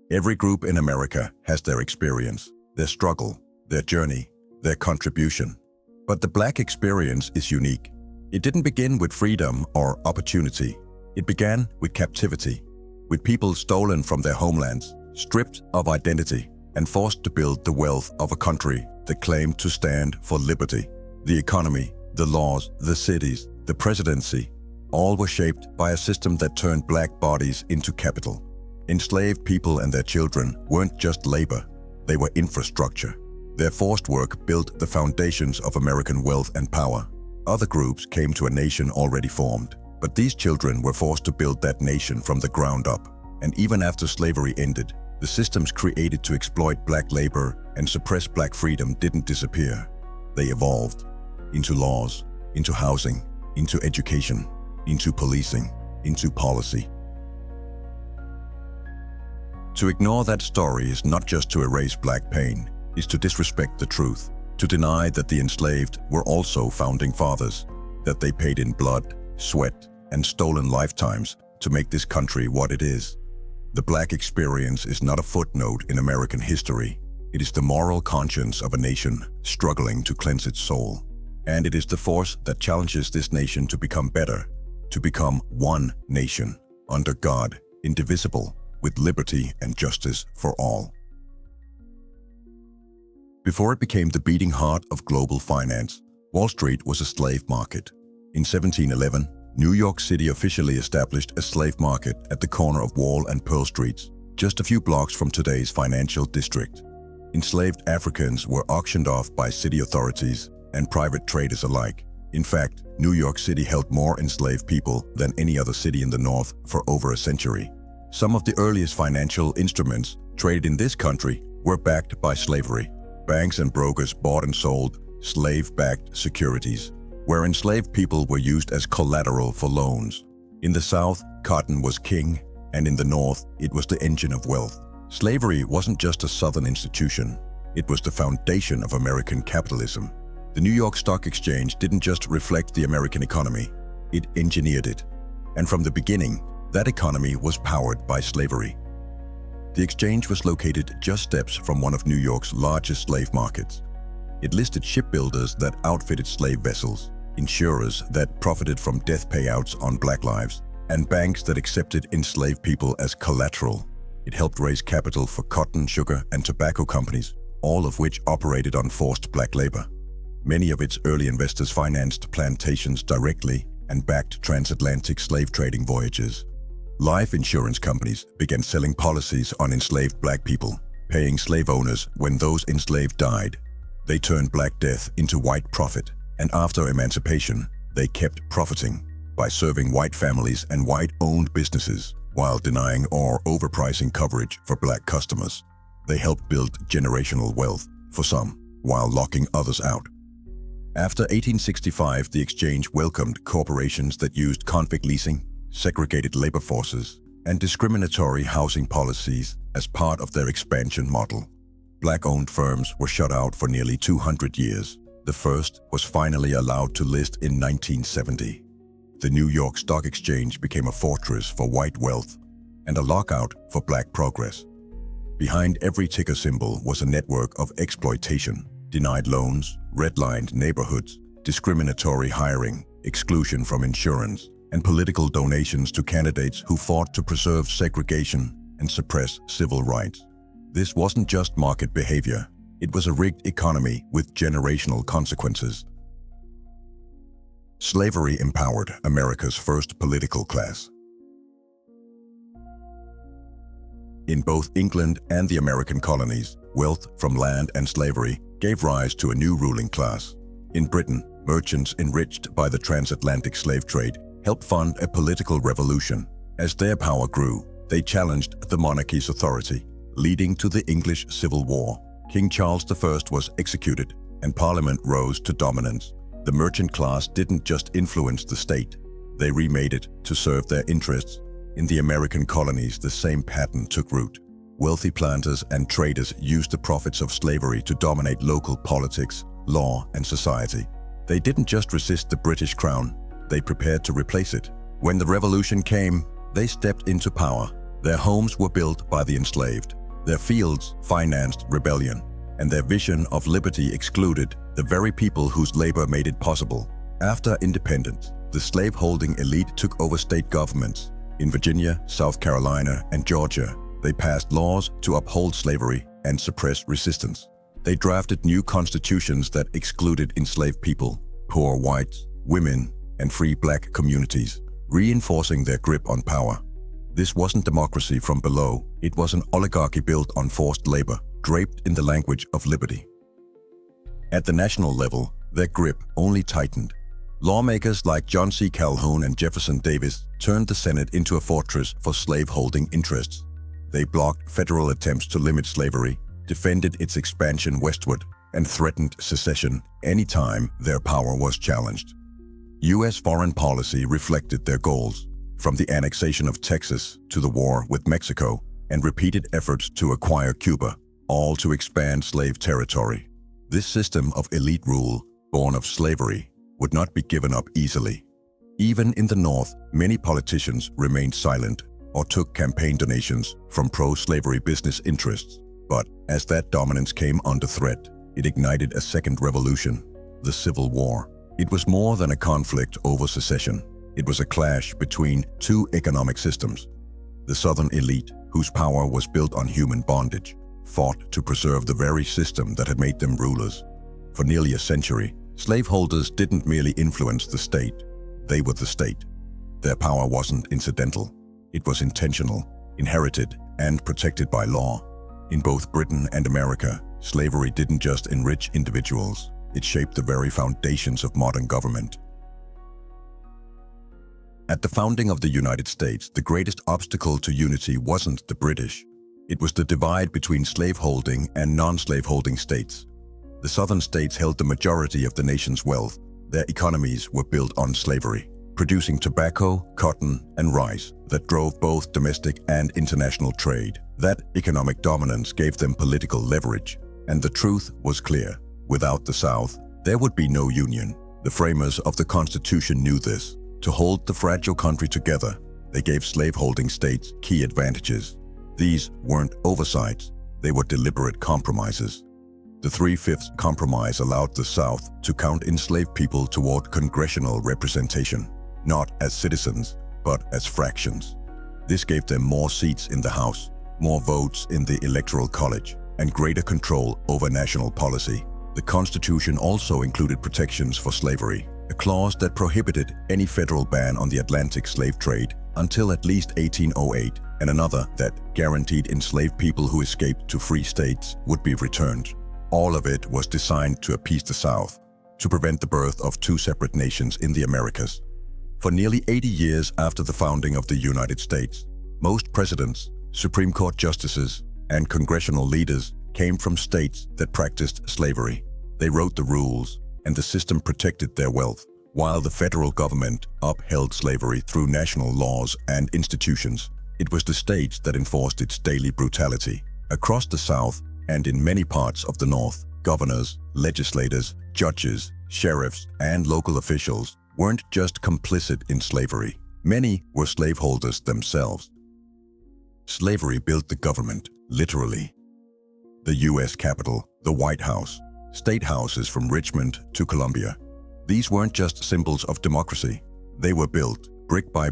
Every group in America has their experience, their struggle, their journey, their contribution. But the Black experience is unique. It didn't begin with freedom or opportunity. It began with captivity, with people stolen from their homelands, stripped of identity, and forced to build the wealth of a country that claimed to stand for liberty. The economy, the laws, the cities, the presidency, all were shaped by a system that turned Black bodies into capital. Enslaved people and their children weren't just labor, they were infrastructure. Their forced work built the foundations of American wealth and power. Other groups came to a nation already formed, but these children were forced to build that nation from the ground up. And even after slavery ended, the systems created to exploit Black labor and suppress Black freedom didn't disappear. They evolved into laws, into housing, into education, into policing, into policy. To ignore that story is not just to erase Black pain, it's to disrespect the truth, to deny that the enslaved were also founding fathers, that they paid in blood, sweat, and stolen lifetimes to make this country what it is. The Black experience is not a footnote in American history. It is the moral conscience of a nation struggling to cleanse its soul. And it is the force that challenges this nation to become better, to become one nation, under God, indivisible, with liberty and justice for all. Before it became the beating heart of global finance, Wall Street was a slave market. In 1711, New York City officially established a slave market at the corner of Wall and Pearl Streets, just a few blocks from today's financial district. Enslaved Africans were auctioned off by city authorities and private traders alike. In fact, New York City held more enslaved people than any other city in the North for over a century. Some of the earliest financial instruments traded in this country were backed by slavery. Banks and brokers bought and sold slave-backed securities, where enslaved people were used as collateral for loans. In the South, cotton was king, and in the North, it was the engine of wealth. Slavery wasn't just a Southern institution, it was the foundation of American capitalism. The New York Stock Exchange didn't just reflect the American economy, it engineered it. And from the beginning, that economy was powered by slavery. The exchange was located just steps from one of New York's largest slave markets. It listed shipbuilders that outfitted slave vessels, insurers that profited from death payouts on Black lives, and banks that accepted enslaved people as collateral. It helped raise capital for cotton, sugar, and tobacco companies, all of which operated on forced Black labor. Many of its early investors financed plantations directly and backed transatlantic slave trading voyages. Life insurance companies began selling policies on enslaved Black people, paying slave owners when those enslaved died. They turned Black death into white profit, and after emancipation, they kept profiting by serving white families and white-owned businesses while denying or overpricing coverage for Black customers. They helped build generational wealth for some, while locking others out. After 1865, the exchange welcomed corporations that used convict leasing, segregated labor forces, and discriminatory housing policies as part of their expansion model. Black-owned firms were shut out for nearly 200 years. The first was finally allowed to list in 1970. The New York Stock Exchange became a fortress for white wealth and a lockout for Black progress. Behind every ticker symbol was a network of exploitation, denied loans, redlined neighborhoods, discriminatory hiring, exclusion from insurance, and political donations to candidates who fought to preserve segregation and suppress civil rights. This wasn't just market behavior, it was a rigged economy with generational consequences. Slavery empowered America's first political class. In both England and the American colonies, wealth from land and slavery gave rise to a new ruling class. In Britain, merchants enriched by the transatlantic slave trade helped fund a political revolution. As their power grew, they challenged the monarchy's authority, leading to the English Civil War. King Charles I was executed, and Parliament rose to dominance. The merchant class didn't just influence the state, they remade it to serve their interests. In the American colonies, the same pattern took root. Wealthy planters and traders used the profits of slavery to dominate local politics, law, and society. They didn't just resist the British crown, they prepared to replace it. When the revolution came, they stepped into power, Their homes were built by the enslaved. Their fields financed rebellion, and their vision of liberty excluded the very people whose labor made it possible. After independence, the slave-holding elite took over state governments. In Virginia, South Carolina, and Georgia, they passed laws to uphold slavery and suppress resistance. They drafted new constitutions that excluded enslaved people, poor whites, women, and free black communities, reinforcing their grip on power. This wasn't democracy from below, it was an oligarchy built on forced labor, draped in the language of liberty. At the national level, their grip only tightened. Lawmakers like John C. Calhoun and Jefferson Davis turned the Senate into a fortress for slave-holding interests. They blocked federal attempts to limit slavery, defended its expansion westward, and threatened secession anytime their power was challenged. U.S. foreign policy reflected their goals, from the annexation of Texas to the war with Mexico and repeated efforts to acquire Cuba, all to expand slave territory. This system of elite rule, born of slavery, would not be given up easily. Even in the North, many politicians remained silent or took campaign donations from pro-slavery business interests. But as that dominance came under threat, it ignited a second revolution, the Civil War. It was more than a conflict over secession. It was a clash between two economic systems. The Southern elite, whose power was built on human bondage, fought to preserve the very system that had made them rulers. For nearly a century, slaveholders didn't merely influence the state, they were the state. Their power wasn't incidental, it was intentional, inherited, and protected by law. In both Britain and America, slavery didn't just enrich individuals, it shaped the very foundations of modern government. At the founding of the United States, the greatest obstacle to unity wasn't the British. It was the divide between slaveholding and non-slaveholding states. The southern states held the majority of the nation's wealth. Their economies were built on slavery, producing tobacco, cotton, and rice that drove both domestic and international trade. That economic dominance gave them political leverage, and the truth was clear. Without the South, there would be no union. The framers of the Constitution knew this. To hold the fragile country together, they gave slaveholding states key advantages. These weren't oversights, they were deliberate compromises. The 3/5 compromise allowed the South to count enslaved people toward congressional representation, not as citizens, but as fractions. This gave them more seats in the House, more votes in the Electoral College, and greater control over national policy. The Constitution also included protections for slavery, a clause that prohibited any federal ban on the Atlantic slave trade until at least 1808, and another that guaranteed enslaved people who escaped to free states would be returned. All of it was designed to appease the South, to prevent the birth of two separate nations in the Americas. For nearly 80 years after the founding of the United States, most presidents, Supreme Court justices, and congressional leaders came from states that practiced slavery. They wrote the rules, and the system protected their wealth, while the federal government upheld slavery through national laws and institutions. It was the states that enforced its daily brutality. Across the South, and in many parts of the North, governors, legislators, judges, sheriffs, and local officials weren't just complicit in slavery. Many were slaveholders themselves. Slavery built the government, literally. The U.S. Capitol, the White House, state houses from Richmond to Columbia. These weren't just symbols of democracy. They were built, brick by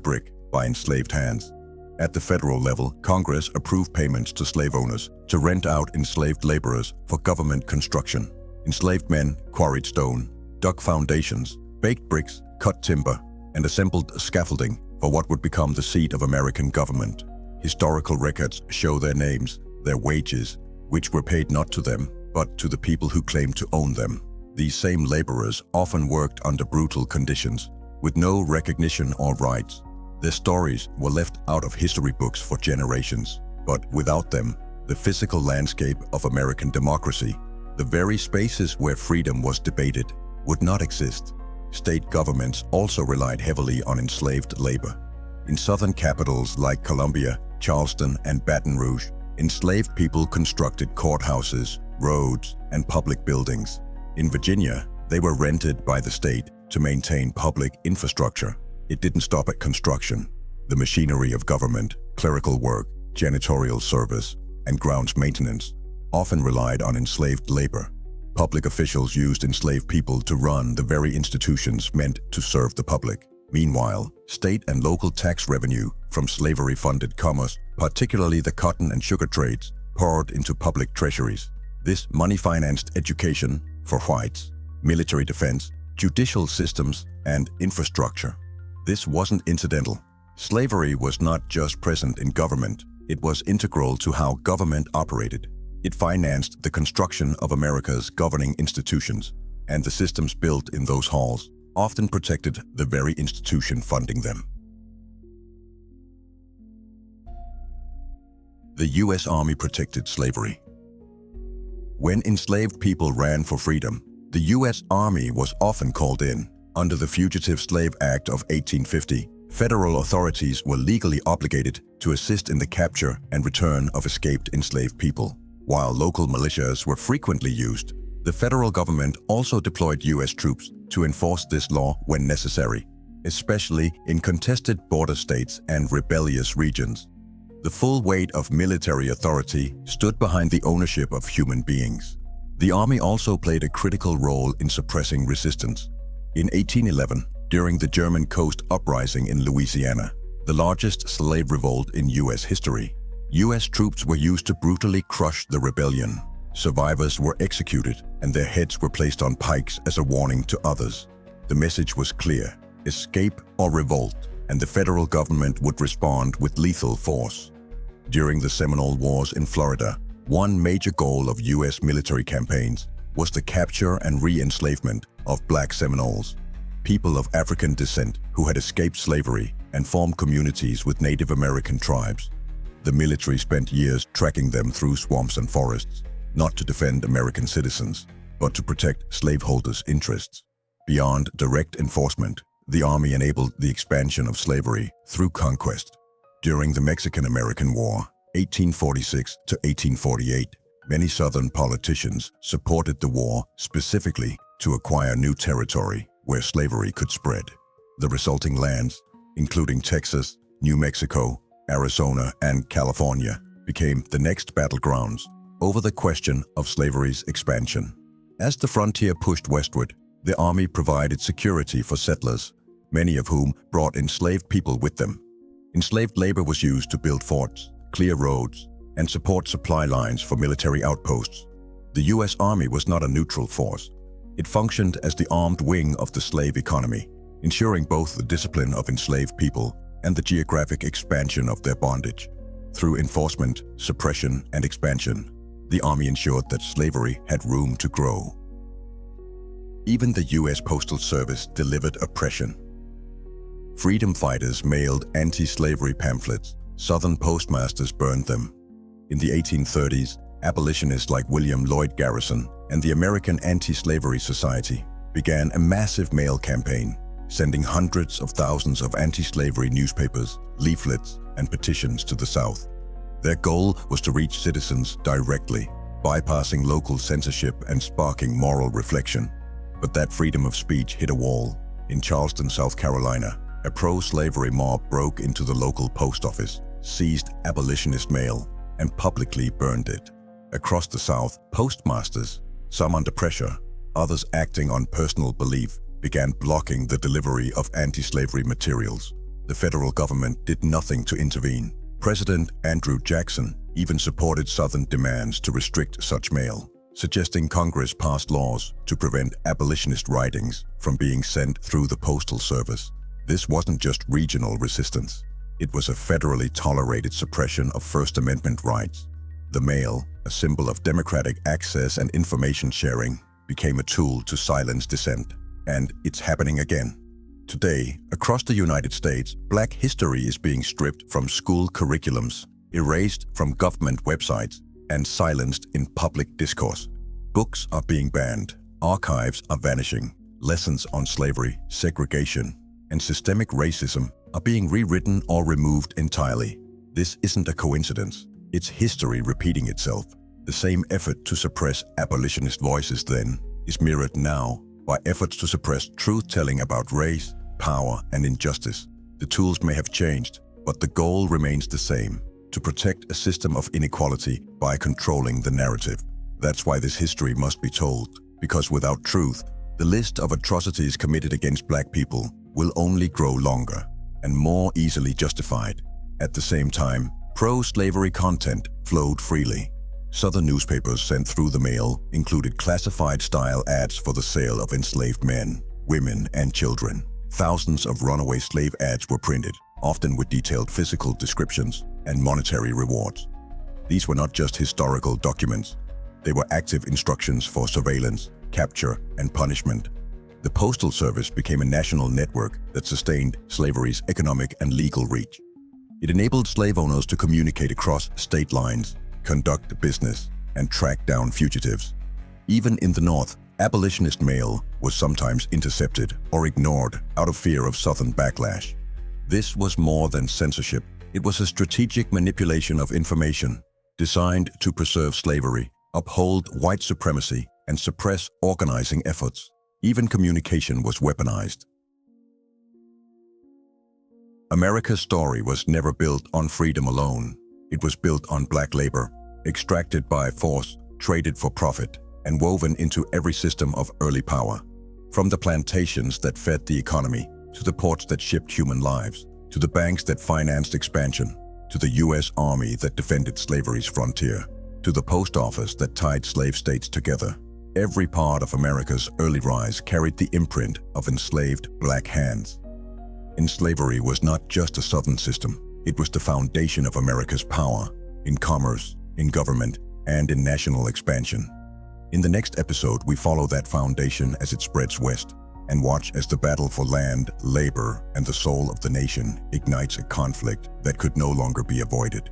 enslaved hands. At the federal level, Congress approved payments to slave owners to rent out enslaved laborers for government construction. Enslaved men quarried stone, dug foundations, baked bricks, cut timber, and assembled scaffolding for what would become the seat of American government. Historical records show their names, their wages, which were paid not to them, but to the people who claimed to own them. These same laborers often worked under brutal conditions, with no recognition or rights. Their stories were left out of history books for generations, but without them, the physical landscape of American democracy, the very spaces where freedom was debated, would not exist. State governments also relied heavily on enslaved labor. In southern capitals like Columbia, Charleston, and Baton Rouge, enslaved people constructed courthouses, roads, and public buildings. In Virginia, they were rented by the state to maintain public infrastructure. It didn't stop at construction. The machinery of government, clerical work, janitorial service, and grounds maintenance, often relied on enslaved labor. Public officials used enslaved people to run the very institutions meant to serve the public. Meanwhile, state and local tax revenue from slavery-funded commerce, particularly the cotton and sugar trades, poured into public treasuries. This money financed education for whites, military defense, judicial systems, and infrastructure. This wasn't incidental. Slavery was not just present in government, it was integral to how government operated. It financed the construction of America's governing institutions, and the systems built in those halls often protected the very institution funding them. The U.S. Army protected slavery. When enslaved people ran for freedom, the U.S. Army was often called in. Under the Fugitive Slave Act of 1850, federal authorities were legally obligated to assist in the capture and return of escaped enslaved people. While local militias were frequently used, the federal government also deployed U.S. troops to enforce this law when necessary, especially in contested border states and rebellious regions. The full weight of military authority stood behind the ownership of human beings. The army also played a critical role in suppressing resistance. In 1811, during the German Coast Uprising in Louisiana, the largest slave revolt in U.S. history, U.S. troops were used to brutally crush the rebellion. Survivors were executed, and their heads were placed on pikes as a warning to others. The message was clear: escape or revolt, and the federal government would respond with lethal force. During the Seminole Wars in Florida, one major goal of U.S. military campaigns was the capture and re-enslavement of Black Seminoles, people of African descent who had escaped slavery and formed communities with Native American tribes. The military spent years tracking them through swamps and forests, not to defend American citizens, but to protect slaveholders' interests. Beyond direct enforcement, the army enabled the expansion of slavery through conquest. During the Mexican-American War, 1846 to 1848, many Southern politicians supported the war specifically to acquire new territory where slavery could spread. The resulting lands, including Texas, New Mexico, Arizona, and California, became the next battlegrounds over the question of slavery's expansion. As the frontier pushed westward, the army provided security for settlers, many of whom brought enslaved people with them. Enslaved labor was used to build forts, clear roads, and support supply lines for military outposts. The U.S. Army was not a neutral force. It functioned as the armed wing of the slave economy, ensuring both the discipline of enslaved people and the geographic expansion of their bondage. Through enforcement, suppression, and expansion, the army ensured that slavery had room to grow. Even the U.S. Postal Service delivered oppression. Freedom fighters mailed anti-slavery pamphlets. Southern postmasters burned them. In the 1830s, abolitionists like William Lloyd Garrison and the American Anti-Slavery Society began a massive mail campaign, sending hundreds of thousands of anti-slavery newspapers, leaflets, and petitions to the South. Their goal was to reach citizens directly, bypassing local censorship and sparking moral reflection. But that freedom of speech hit a wall. In Charleston, South Carolina, a pro-slavery mob broke into the local post office, seized abolitionist mail, and publicly burned it. Across the South, postmasters, some under pressure, others acting on personal belief, began blocking the delivery of anti-slavery materials. The federal government did nothing to intervene. President Andrew Jackson even supported Southern demands to restrict such mail, suggesting Congress passed laws to prevent abolitionist writings from being sent through the Postal Service. This wasn't just regional resistance. It was a federally tolerated suppression of First Amendment rights. The mail, a symbol of democratic access and information sharing, became a tool to silence dissent. And it's happening again. Today, across the United States, Black history is being stripped from school curriculums, erased from government websites, and silenced in public discourse. Books are being banned, archives are vanishing, lessons on slavery, segregation, and systemic racism are being rewritten or removed entirely. This isn't a coincidence. It's history repeating itself. The same effort to suppress abolitionist voices then is mirrored now by efforts to suppress truth-telling about race, power, and injustice. The tools may have changed, but the goal remains the same: to protect a system of inequality by controlling the narrative. That's why this history must be told, because without truth, the list of atrocities committed against black people will only grow longer and more easily justified. At the same time, pro-slavery content flowed freely. Southern newspapers sent through the mail included classified-style ads for the sale of enslaved men, women, and children. Thousands of runaway slave ads were printed, often with detailed physical descriptions and monetary rewards. These were not just historical documents. They were active instructions for surveillance, capture, and punishment. The Postal Service became a national network that sustained slavery's economic and legal reach. It enabled slave owners to communicate across state lines, conduct business, and track down fugitives. Even in the North, abolitionist mail was sometimes intercepted or ignored out of fear of Southern backlash. This was more than censorship. It was a strategic manipulation of information designed to preserve slavery, uphold white supremacy, and suppress organizing efforts. Even communication was weaponized. America's story was never built on freedom alone. It was built on black labor, extracted by force, traded for profit, and woven into every system of early power. From the plantations that fed the economy, to the ports that shipped human lives, to the banks that financed expansion, to the U.S. Army that defended slavery's frontier, to the post office that tied slave states together. Every part of America's early rise carried the imprint of enslaved black hands. Slavery was not just a Southern system. It was the foundation of America's power in commerce, in government, and in national expansion. In the next episode, we follow that foundation as it spreads west and watch as the battle for land, labor, and the soul of the nation ignites a conflict that could no longer be avoided.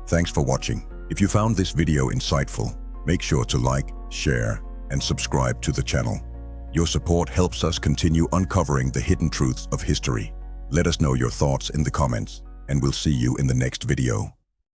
Thanks for watching. If you found this video insightful, make sure to like, share, and subscribe to the channel. Your support helps us continue uncovering the hidden truths of history. Let us know your thoughts in the comments, and we'll see you in the next video.